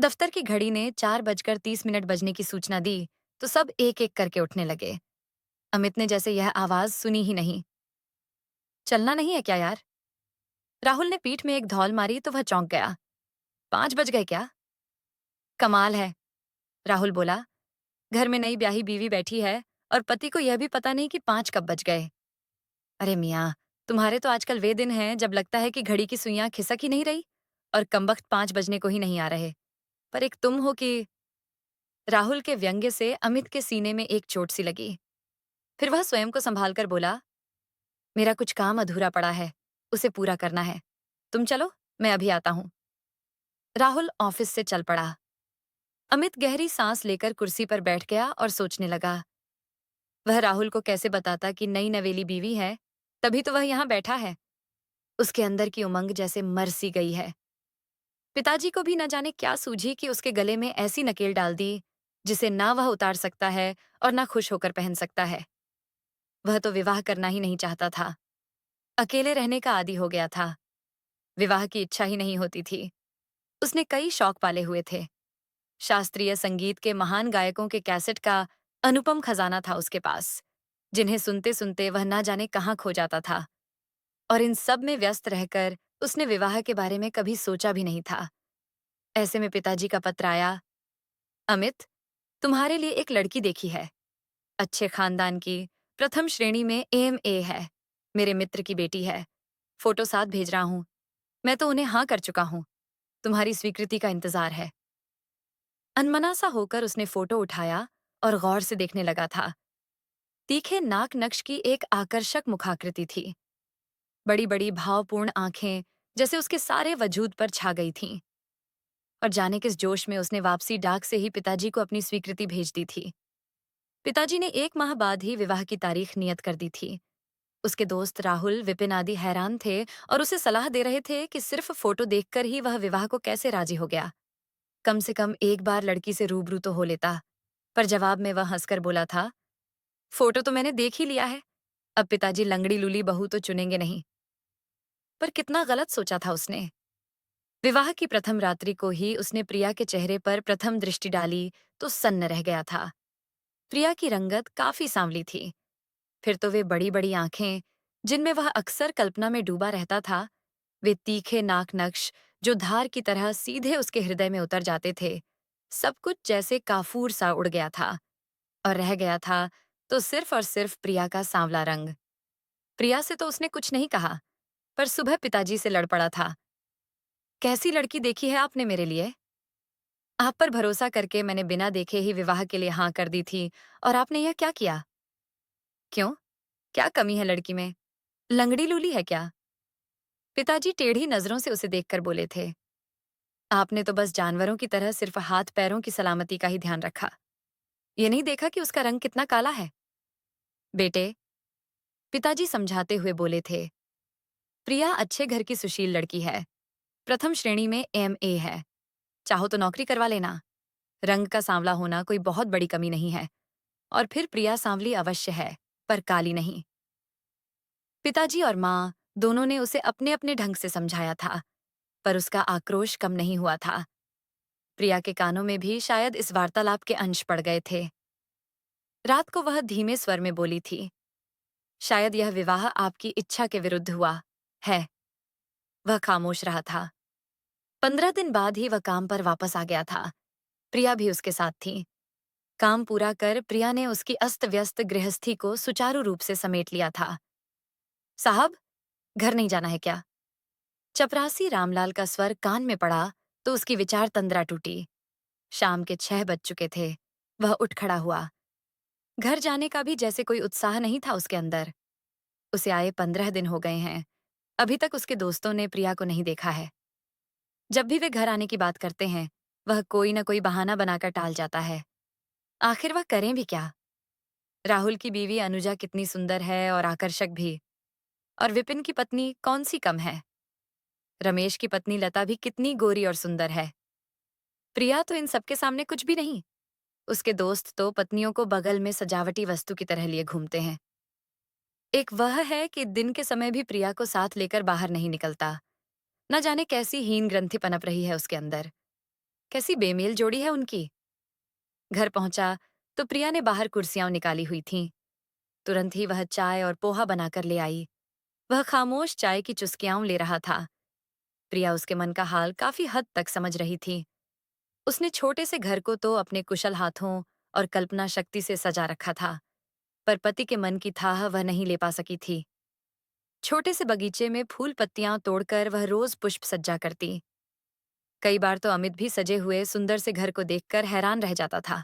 दफ्तर की घड़ी ने 4:30 बजने की सूचना दी तो सब एक एक करके उठने लगे। अमित ने जैसे यह आवाज सुनी ही नहीं। चलना नहीं है क्या यार? राहुल ने पीठ में एक धौल मारी तो वह चौंक गया। 5 बज गए क्या? कमाल है, राहुल बोला। घर में नई ब्याही बीवी बैठी है और पति को यह भी पता नहीं कि 5 कब बज गए। अरे मियाँ, तुम्हारे तो आजकल वे दिन हैं जब लगता है कि घड़ी की सुइयां खिसक ही नहीं रही और कमबख्त 5 बजने को ही नहीं आ रहे। पर एक तुम हो कि। राहुल के व्यंग्य से अमित के सीने में एक चोट सी लगी। फिर वह स्वयं को संभाल कर बोला, मेरा कुछ काम अधूरा पड़ा है, उसे पूरा करना है। तुम चलो, मैं अभी आता हूं। राहुल ऑफिस से चल पड़ा। अमित गहरी सांस लेकर कुर्सी पर बैठ गया और सोचने लगा। वह राहुल को कैसे बताता कि नई नवेली बीवी है, तभी तो वह यहां बैठा है। उसके अंदर की उमंग जैसे मर सी गई है। पिताजी को भी न जाने क्या सूझी कि उसके गले में ऐसी नकेल डाल दी जिसे ना वह उतार सकता है और ना खुश होकर पहन सकता है। वह तो विवाह करना ही नहीं चाहता था। अकेले रहने का आदी हो गया था। विवाह की इच्छा ही नहीं होती थी। उसने कई शौक पाले हुए थे। शास्त्रीय संगीत के महान गायकों के कैसेट का अनुपम खजाना था उसके पास, जिन्हें सुनते सुनते वह ना जाने कहाँ खो जाता था। और इन सब में व्यस्त रहकर उसने विवाह के बारे में कभी सोचा भी नहीं था। ऐसे में पिताजी का पत्र आया। अमित, तुम्हारे लिए एक लड़की देखी है। अच्छे खानदान की, प्रथम श्रेणी में एमए है। मेरे मित्र की बेटी है। फोटो साथ भेज रहा हूं। मैं तो उन्हें हाँ कर चुका हूं। तुम्हारी स्वीकृति का इंतजार है। अनमना सा होकर उसने फोटो उठाया और गौर से देखने लगा था। तीखे नाक नक्श की एक आकर्षक मुखाकृति थी। बड़ी बड़ी भावपूर्ण आंखें जैसे उसके सारे वजूद पर छा गई थीं। और जाने किस जोश में उसने वापसी डाक से ही पिताजी को अपनी स्वीकृति भेज दी थी। पिताजी ने 1 माह बाद ही विवाह की तारीख नियत कर दी थी। उसके दोस्त राहुल, विपिन आदि हैरान थे और उसे सलाह दे रहे थे कि सिर्फ फोटो देखकर ही वह विवाह को कैसे राजी हो गया। कम से कम एक बार लड़की से रूबरू तो हो लेता। पर जवाब में वह हंसकर बोला था, फोटो तो मैंने देख ही लिया है। अब पिताजी लंगड़ी लूली बहू तो चुनेंगे नहीं। पर कितना गलत सोचा था उसने। विवाह की प्रथम रात्रि को ही उसने प्रिया के चेहरे पर प्रथम दृष्टि डाली तो सन्न रह गया था। प्रिया की रंगत काफी सांवली थी। फिर तो वे बड़ी बड़ी आंखें, जिनमें वह अक्सर कल्पना में डूबा रहता था, वे तीखे नाक नक्श जो धार की तरह सीधे उसके हृदय में उतर जाते थे। सब कुछ जैसे काफूर सा उड़ गया था और रह गया था तो सिर्फ और सिर्फ प्रिया का सांवला रंग। प्रिया से तो उसने कुछ नहीं कहा, पर सुबह पिताजी से लड़ पड़ा था। कैसी लड़की देखी है आपने मेरे लिए? आप पर भरोसा करके मैंने बिना देखे ही विवाह के लिए हाँ कर दी थी और आपने यह क्या किया? क्यों? क्या कमी है लड़की में? लंगड़ी लूली है क्या? पिताजी टेढ़ी नजरों से उसे देखकर बोले थे। आपने तो बस जानवरों की तरह सिर्फ हाथ पैरों की सलामती का ही ध्यान रखा। ये नहीं देखा कि उसका रंग कितना काला है? बेटे, पिताजी समझाते हुए बोले थे, प्रिया अच्छे घर की सुशील लड़की है। प्रथम श्रेणी में एमए है। चाहो तो नौकरी करवा लेना। रंग का सांवला होना कोई बहुत बड़ी कमी नहीं है। और फिर प्रिया सांवली अवश्य है, पर काली नहीं। पिताजी और माँ दोनों ने उसे अपने अपने ढंग से समझाया था, पर उसका आक्रोश कम नहीं हुआ था। प्रिया के कानों में भी शायद इस वार्तालाप के अंश पड़ गए थे। रात को वह धीमे स्वर में बोली थी, शायद यह विवाह आपकी इच्छा के विरुद्ध हुआ है। वह खामोश रहा था। 15 दिन बाद ही वह काम पर वापस आ गया था। प्रिया भी उसके साथ थी। काम पूरा कर प्रिया ने उसकी अस्त व्यस्त गृहस्थी को सुचारू रूप से समेट लिया था। साहब, घर नहीं जाना है क्या? चपरासी रामलाल का स्वर कान में पड़ा तो उसकी विचार तंद्रा टूटी। शाम के 6 बज चुके थे। वह उठ खड़ा हुआ। घर जाने का भी जैसे कोई उत्साह नहीं था उसके अंदर। उसे आए 15 दिन हो गए हैं। अभी तक उसके दोस्तों ने प्रिया को नहीं देखा है। जब भी वे घर आने की बात करते हैं, वह कोई न कोई बहाना बनाकर टाल जाता है। आखिर वह करें भी क्या? राहुल की बीवी अनुजा कितनी सुंदर है और आकर्षक भी। और विपिन की पत्नी कौन सी कम है? रमेश की पत्नी लता भी कितनी गोरी और सुंदर है। प्रिया तो इन सबके सामने कुछ भी नहीं। उसके दोस्त तो पत्नियों को बगल में सजावटी वस्तु की तरह लिए घूमते हैं। एक वह है कि दिन के समय भी प्रिया को साथ लेकर बाहर नहीं निकलता। न जाने कैसी हीन ग्रंथि पनप रही है उसके अंदर। कैसी बेमेल जोड़ी है उनकी। घर पहुंचा तो प्रिया ने बाहर कुर्सियां निकाली हुई थीं। तुरंत ही वह चाय और पोहा बनाकर ले आई। वह खामोश चाय की चुस्कियां ले रहा था। प्रिया उसके मन का हाल काफी हद तक समझ रही थी। उसने छोटे से घर को तो अपने कुशल हाथों और कल्पना शक्ति से सजा रखा था, पर पति के मन की थाह वह नहीं ले पा सकी थी। छोटे से बगीचे में फूल पत्तियां तोड़कर वह रोज पुष्प सज्जा करती। कई बार तो अमित भी सजे हुए सुंदर से घर को देखकर हैरान रह जाता था।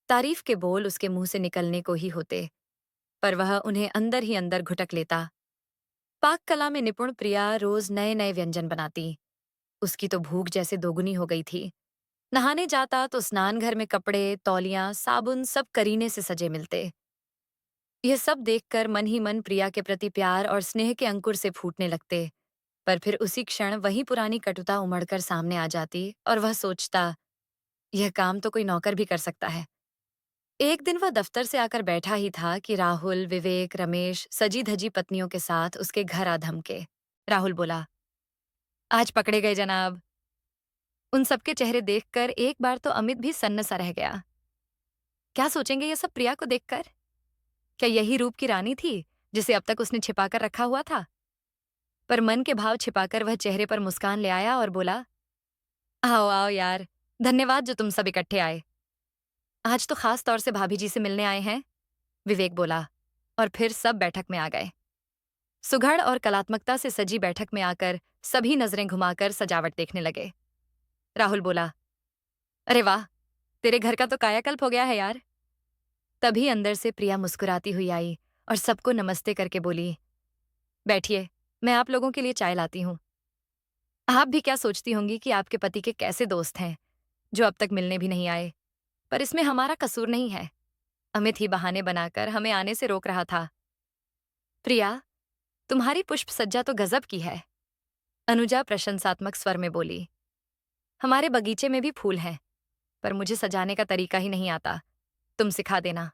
तारीफ के बोल उसके मुंह से निकलने को ही होते, पर वह उन्हें अंदर ही अंदर घुटक लेता। पाक कला में निपुण प्रिया रोज नए नए व्यंजन बनाती। उसकी तो भूख जैसे दोगुनी हो गई थी। नहाने जाता तो स्नान घर में कपड़े, तौलियां, साबुन सब करीने से सजे मिलते। यह सब देखकर मन ही मन प्रिया के प्रति प्यार और स्नेह के अंकुर से फूटने लगते। पर फिर उसी क्षण वही पुरानी कटुता उमड़कर सामने आ जाती और वह सोचता, यह काम तो कोई नौकर भी कर सकता है। एक दिन वह दफ्तर से आकर बैठा ही था कि राहुल, विवेक, रमेश सजी धजी पत्नियों के साथ उसके घर आ धमके। राहुल बोला, आज पकड़े गए जनाब। उन सबके चेहरे देखकर एक बार तो अमित भी सन्न सा रह गया। क्या सोचेंगे ये सब प्रिया को देखकर? क्या यही रूप की रानी थी जिसे अब तक उसने छिपाकर रखा हुआ था? पर मन के भाव छिपाकर वह चेहरे पर मुस्कान ले आया और बोला, आओ आओ यार, धन्यवाद जो तुम सब इकट्ठे आए। आज तो खास तौर से भाभी जी से मिलने आए हैं, विवेक बोला। और फिर सब बैठक में आ गए। सुघड़ और कलात्मकता से सजी बैठक में आकर सभी नजरें घुमाकर सजावट देखने लगे। राहुल बोला, अरे वाह, तेरे घर का तो कायाकल्प हो गया है यार। तभी अंदर से प्रिया मुस्कुराती हुई आई और सबको नमस्ते करके बोली, बैठिए, मैं आप लोगों के लिए चाय लाती हूँ। आप भी क्या सोचती होंगी कि आपके पति के कैसे दोस्त हैं जो अब तक मिलने भी नहीं आए। पर इसमें हमारा कसूर नहीं है। अमित ही बहाने बनाकर हमें आने से रोक रहा था। प्रिया, तुम्हारी पुष्प सज्जा तो गजब की है, अनुजा प्रशंसात्मक स्वर में बोली। हमारे बगीचे में भी फूल हैं, पर मुझे सजाने का तरीका ही नहीं आता। तुम सिखा देना।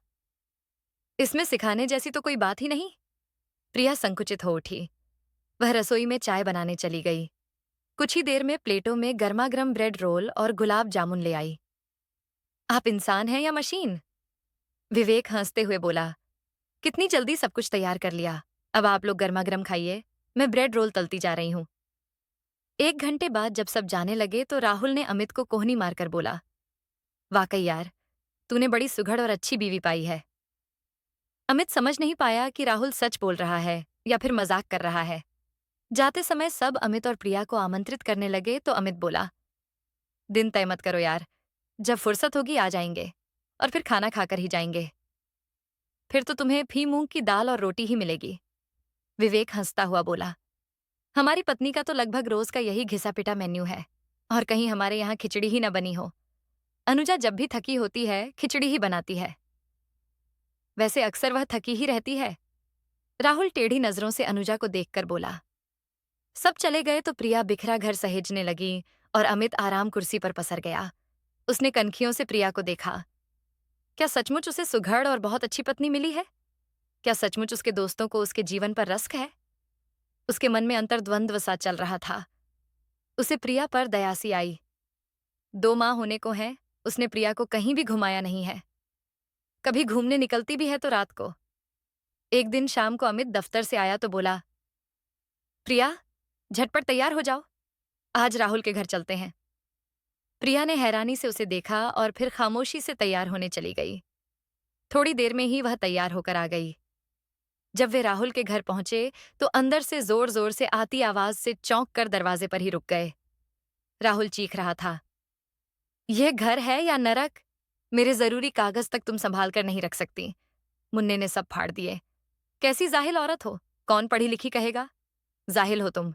इसमें सिखाने जैसी तो कोई बात ही नहीं। प्रिया संकुचित हो उठी। वह रसोई में चाय बनाने चली गई। कुछ ही देर में प्लेटों में गर्मागर्म ब्रेड रोल और गुलाब जामुन ले आई। आप इंसान हैं या मशीन? विवेक हंसते हुए बोला, कितनी जल्दी सब कुछ तैयार कर लिया। अब आप लोग गर्मा गर्म खाइए, मैं ब्रेड रोल तलती जा रही हूँ। 1 घंटे बाद जब सब जाने लगे तो राहुल ने अमित को कोहनी मारकर बोला, वाकई यार, तूने बड़ी सुघड़ और अच्छी बीवी पाई है। अमित समझ नहीं पाया कि राहुल सच बोल रहा है या फिर मजाक कर रहा है। जाते समय सब अमित और प्रिया को आमंत्रित करने लगे तो अमित बोला, दिन तय मत करो यार, जब फुर्सत होगी आ जाएंगे और फिर खाना खाकर ही जाएंगे। फिर तो तुम्हें फी मूंग की दाल और रोटी ही मिलेगी। विवेक हंसता हुआ बोला, हमारी पत्नी का तो लगभग रोज का यही घिसा पिटा मेन्यू है, और कहीं हमारे यहाँ खिचड़ी ही न बनी हो। अनुजा जब भी थकी होती है खिचड़ी ही बनाती है। वैसे अक्सर वह थकी ही रहती है। राहुल टेढ़ी नजरों से अनुजा को देखकर बोला। सब चले गए तो प्रिया बिखरा घर सहेजने लगी और अमित आराम कुर्सी पर पसर गया। उसने कनखियों से प्रिया को देखा। क्या सचमुच उसे सुघड़ और बहुत अच्छी पत्नी मिली है? क्या सचमुच उसके दोस्तों को उसके जीवन पर रस्क है? उसके मन में अंतर्द्वंद्व सा चल रहा था। उसे प्रिया पर दयासी आई। 2 माह होने को हैं, उसने प्रिया को कहीं भी घुमाया नहीं है। कभी घूमने निकलती भी है तो रात को। एक दिन शाम को अमित दफ्तर से आया तो बोला, प्रिया, झटपट तैयार हो जाओ, आज राहुल के घर चलते हैं। प्रिया ने हैरानी से उसे देखा और फिर खामोशी से तैयार होने चली गई। थोड़ी देर में ही वह तैयार होकर आ गई। जब वे राहुल के घर पहुंचे तो अंदर से जोर जोर से आती आवाज से चौंक कर दरवाजे पर ही रुक गए। राहुल चीख रहा था, यह घर है या नरक? मेरे जरूरी कागज तक तुम संभाल कर नहीं रख सकती। मुन्ने ने सब फाड़ दिए। कैसी जाहिल औरत हो, कौन पढ़ी लिखी कहेगा? जाहिल हो तुम।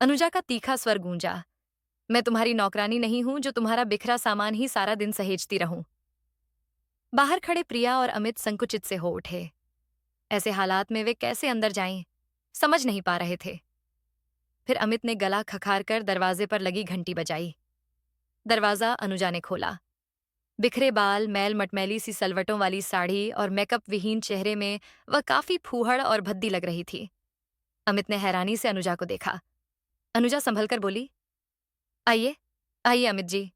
अनुजा का तीखा स्वर गूंजा, मैं तुम्हारी नौकरानी नहीं हूं जो तुम्हारा बिखरा सामान ही सारा दिन सहेजती रहूं। बाहर खड़े प्रिया और अमित संकुचित से हो उठे। ऐसे हालात में वे कैसे अंदर जाएं, समझ नहीं पा रहे थे। फिर अमित ने गला खखार कर दरवाजे पर लगी घंटी बजाई। दरवाजा अनुजा ने खोला। बिखरे बाल, मैल मटमैली सी सलवटों वाली साड़ी और मेकअप विहीन चेहरे में वह काफी फूहड़ और भद्दी लग रही थी। अमित ने हैरानी से अनुजा को देखा। अनुजा संभल कर बोली, आइए, आइए अमित जी।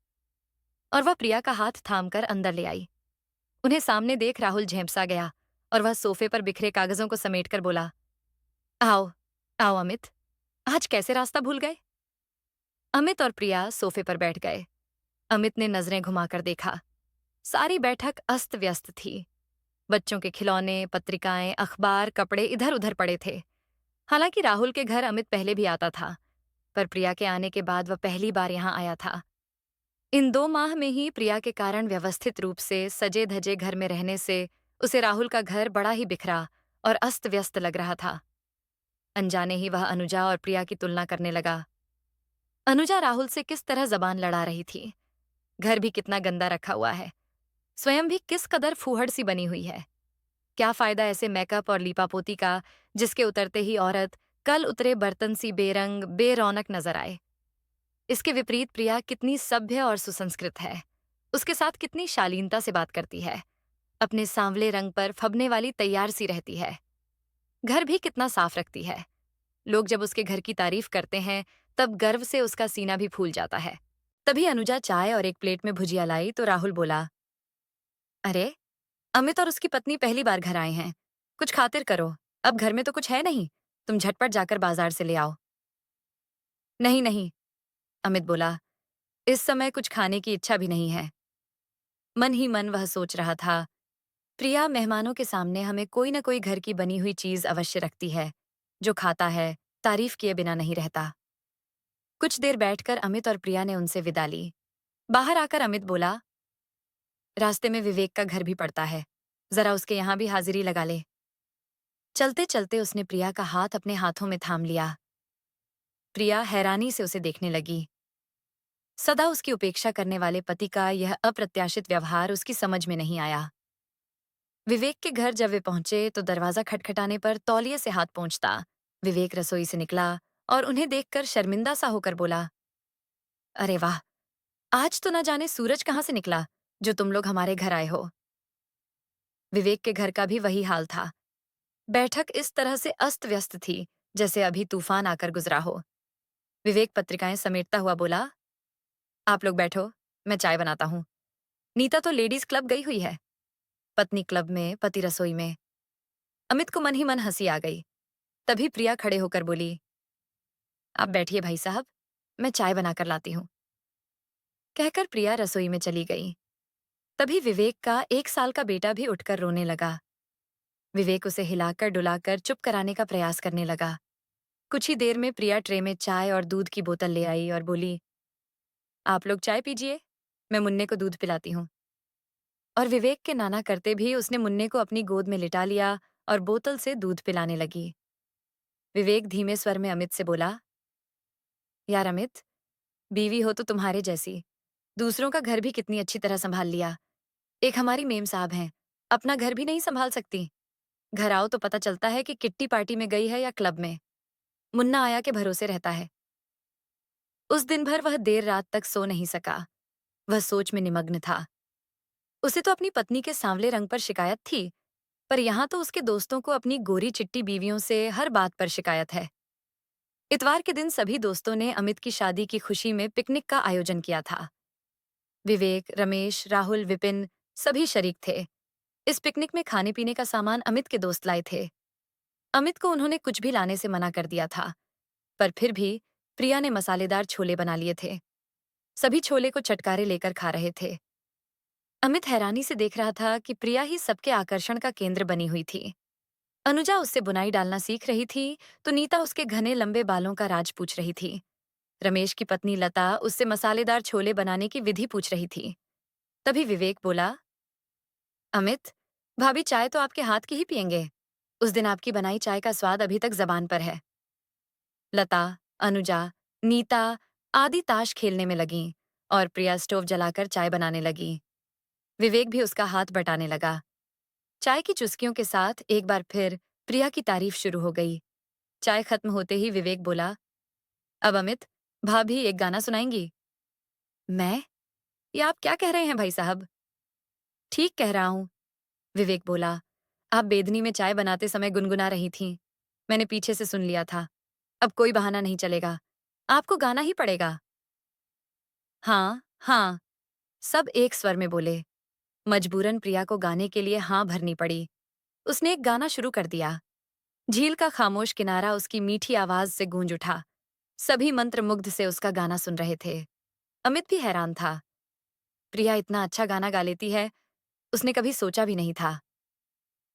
और वह प्रिया का हाथ थामकर अंदर ले आई। उन्हें सामने देख राहुल झेंपसा गया और वह सोफे पर बिखरे कागजों को समेटकर बोला, आओ, आओ अमित, आज कैसे रास्ता भूल गए? अमित और प्रिया सोफे पर बैठ गए। अमित ने नजरें घुमाकर देखा। सारी बैठक अस्त व्यस्त थी। बच्चों के खिलौने, पत्रिकाएं, अखबार, कपड़े इधर उधर पड़े थे। हालांकि राहुल के घर अमित पहले भी आता था, पर प्रिया के आने के बाद वह पहली बार यहां आया था। इन 2 माह में ही प्रिया के कारण व्यवस्थित रूप से सजे धजे घर में रहने से उसे राहुल का घर बड़ा ही बिखरा और अस्त व्यस्त लग रहा था। अनजाने ही वह अनुजा और प्रिया की तुलना करने लगा। अनुजा राहुल से किस तरह जबान लड़ा रही थी। घर भी कितना गंदा रखा हुआ है, स्वयं भी किस कदर फूहड़ सी बनी हुई है। क्या फायदा ऐसे मेकअप और लीपापोती का, जिसके उतरते ही औरत कल उतरे बर्तन सी बेरंग बेरौनक नजर आए। इसके विपरीत प्रिया कितनी सभ्य और सुसंस्कृत है। उसके साथ कितनी शालीनता से बात करती है। अपने सांवले रंग पर फबने वाली तैयार सी रहती है। घर भी कितना साफ रखती है। लोग जब उसके घर की तारीफ करते हैं, तब गर्व से उसका सीना भी फूल जाता है। तभी अनुजा चाय और एक प्लेट में भुजिया लाई तो राहुल बोला, अरे, अमित और उसकी पत्नी पहली बार घर आए हैं। कुछ खातिर करो, अब घर में तो कुछ है नहीं। तुम झटपट जाकर बाजार से ले आओ। नहीं नहीं, अमित बोला, इस समय कुछ खाने की इच्छा भी नहीं है। मन ही मन वह सोच रहा था, प्रिया मेहमानों के सामने हमें कोई न कोई घर की बनी हुई चीज अवश्य रखती है, जो खाता है, तारीफ किए बिना नहीं रहता। कुछ देर बैठकर अमित और प्रिया ने उनसे विदा ली। बाहर आकर अमित बोला, रास्ते में विवेक का घर भी पड़ता है, जरा उसके यहां भी हाजिरी लगा ले। चलते चलते उसने प्रिया का हाथ अपने हाथों में थाम लिया। प्रिया हैरानी से उसे देखने लगी। सदा उसकी उपेक्षा करने वाले पति का यह अप्रत्याशित व्यवहार उसकी समझ में नहीं आया। विवेक के घर जब वे पहुंचे तो दरवाजा खटखटाने पर तौलिए से हाथ पहुंचता। विवेक रसोई से निकला और उन्हें देखकर शर्मिंदा सा होकर बोला, अरे वाह, आज तो न जाने सूरज कहाँ से निकला, जो तुम लोग हमारे घर आए हो। विवेक के घर का भी वही हाल था। बैठक इस तरह से अस्त व्यस्त थी, जैसे अभी तूफान आकर गुजरा हो। विवेक पत्रिकाएं समेटता हुआ बोला, आप लोग बैठो, मैं चाय बनाता हूँ। नीता तो लेडीज क्लब गई हुई है। पत्नी क्लब में, पति रसोई में। अमित को मन ही मन हंसी आ गई। तभी प्रिया खड़े होकर बोली, आप बैठिए भाई साहब, मैं चाय बनाकर लाती हूँ। कहकर प्रिया रसोई में चली गई। तभी विवेक का 1 साल का बेटा भी उठकर रोने लगा। विवेक उसे हिलाकर डुलाकर चुप कराने का प्रयास करने लगा। कुछ ही देर में प्रिया ट्रे में चाय और दूध की बोतल ले आई और बोली, आप लोग चाय पीजिए, मैं मुन्ने को दूध पिलाती हूँ। और विवेक के नाना करते भी उसने मुन्ने को अपनी गोद में लिटा लिया और बोतल से दूध पिलाने लगी। विवेक धीमे स्वर में अमित से बोला, यार अमित, बीवी हो तो तुम्हारे जैसी, दूसरों का घर भी कितनी अच्छी तरह संभाल लिया। एक हमारी मेम साहब हैं, अपना घर भी नहीं संभाल सकती। घर आओ तो पता चलता है कि किट्टी पार्टी में गई है या क्लब में। मुन्ना आया के भरोसे रहता है। उस दिन भर वह देर रात तक सो नहीं सका। वह सोच में निमग्न था। उसे तो अपनी पत्नी के सांवले रंग पर शिकायत थी, पर यहाँ तो उसके दोस्तों को अपनी गोरी चिट्टी बीवियों से हर बात पर शिकायत है। इतवार के दिन सभी दोस्तों ने अमित की शादी की खुशी में पिकनिक का आयोजन किया था। विवेक, रमेश, राहुल, विपिन सभी शरीक थे। इस पिकनिक में खाने पीने का सामान अमित के दोस्त लाए थे। अमित को उन्होंने कुछ भी लाने से मना कर दिया था, पर फिर भी प्रिया ने मसालेदार छोले बना लिए थे। सभी छोले को चटकारे लेकर खा रहे थे। अमित हैरानी से देख रहा था कि प्रिया ही सबके आकर्षण का केंद्र बनी हुई थी। अनुजा उससे बुनाई डालना सीख रही थी, तो नीता उसके घने लंबे बालों का राज पूछ रही थी। रमेश की पत्नी लता उससे मसालेदार छोले बनाने की विधि पूछ रही थी। तभी विवेक बोला, अमित, भाभी चाय तो आपके हाथ की ही पियेंगे। उस दिन आपकी बनाई चाय का स्वाद अभी तक जबान पर है। लता, अनुजा, नीता आदि ताश खेलने में लगीं और प्रिया स्टोव जलाकर चाय बनाने लगी। विवेक भी उसका हाथ बटाने लगा। चाय की चुस्कियों के साथ एक बार फिर प्रिया की तारीफ शुरू हो गई। चाय खत्म होते ही विवेक बोला, अब अमित, भाभी एक गाना सुनाएंगी। मैं? ये आप क्या कह रहे हैं भाई साहब? ठीक कह रहा हूं, विवेक बोला। आप बेदनी में चाय बनाते समय गुनगुना रही थीं। मैंने पीछे से सुन लिया था। अब कोई बहाना नहीं चलेगा। आपको गाना ही पड़ेगा। हाँ, हाँ, सब एक स्वर में बोले। मजबूरन प्रिया को गाने के लिए हाँ भरनी पड़ी। उसने एक गाना शुरू कर दिया। झील का खामोश किनारा उसकी मीठी आवाज से गूंज उठा। सभी मंत्रमुग्ध से उसका गाना सुन रहे थे। अमित भी हैरान था। प्रिया इतना अच्छा गाना गा लेती है, उसने कभी सोचा भी नहीं था।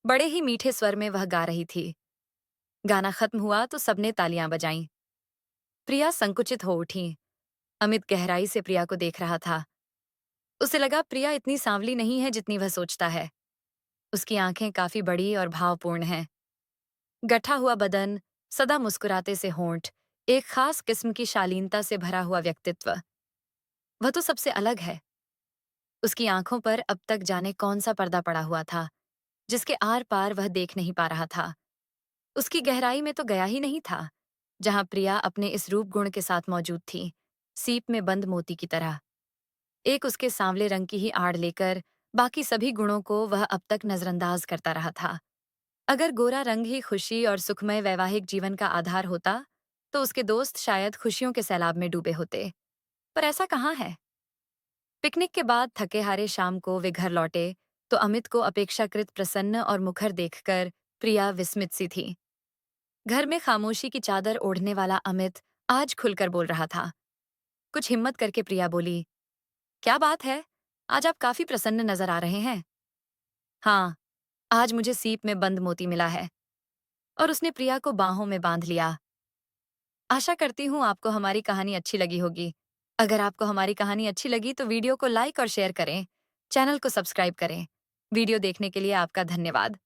बड़े ही मीठे स्वर में वह गा रही थी। गाना खत्म हुआ तो सबने तालियां बजाईं। प्रिया संकुचित हो उठी। अमित गहराई से प्रिया को देख रहा था। उसे लगा प्रिया इतनी सांवली नहीं है जितनी वह सोचता है। उसकी आंखें काफी बड़ी और भावपूर्ण हैं। गठा हुआ बदन, सदा मुस्कुराते से होंठ, एक खास किस्म की शालीनता से भरा हुआ व्यक्तित्व। वह तो सबसे अलग है। उसकी आंखों पर अब तक जाने कौन सा पर्दा पड़ा हुआ था, जिसके आर पार वह देख नहीं पा रहा था। उसकी गहराई में तो गया ही नहीं था, जहां प्रिया अपने इस रूप गुण के साथ मौजूद थी, सीप में बंद मोती की तरह। एक उसके सांवले रंग की ही आड़ लेकर बाकी सभी गुणों को वह अब तक नजरअंदाज करता रहा था। अगर गोरा रंग ही खुशी और सुखमय वैवाहिक जीवन का आधार होता, तो उसके दोस्त शायद खुशियों के सैलाब में डूबे होते। पर ऐसा कहाँ है? पिकनिक के बाद थके हारे शाम को वे घर लौटे, तो अमित को अपेक्षाकृत प्रसन्न और मुखर देखकर प्रिया विस्मित सी थी। घर में खामोशी की चादर ओढ़ने वाला अमित आज खुलकर बोल रहा था। कुछ हिम्मत करके प्रिया बोली, क्या बात है? आज आप काफी प्रसन्न नजर आ रहे हैं। हाँ, आज मुझे सीप में बंद मोती मिला है। और उसने प्रिया को बाहों में बांध लिया। आशा करती हूँ आपको हमारी कहानी अच्छी लगी होगी। अगर आपको हमारी कहानी अच्छी लगी तो वीडियो को लाइक और शेयर करें, चैनल को सब्सक्राइब करें। वीडियो देखने के लिए आपका धन्यवाद।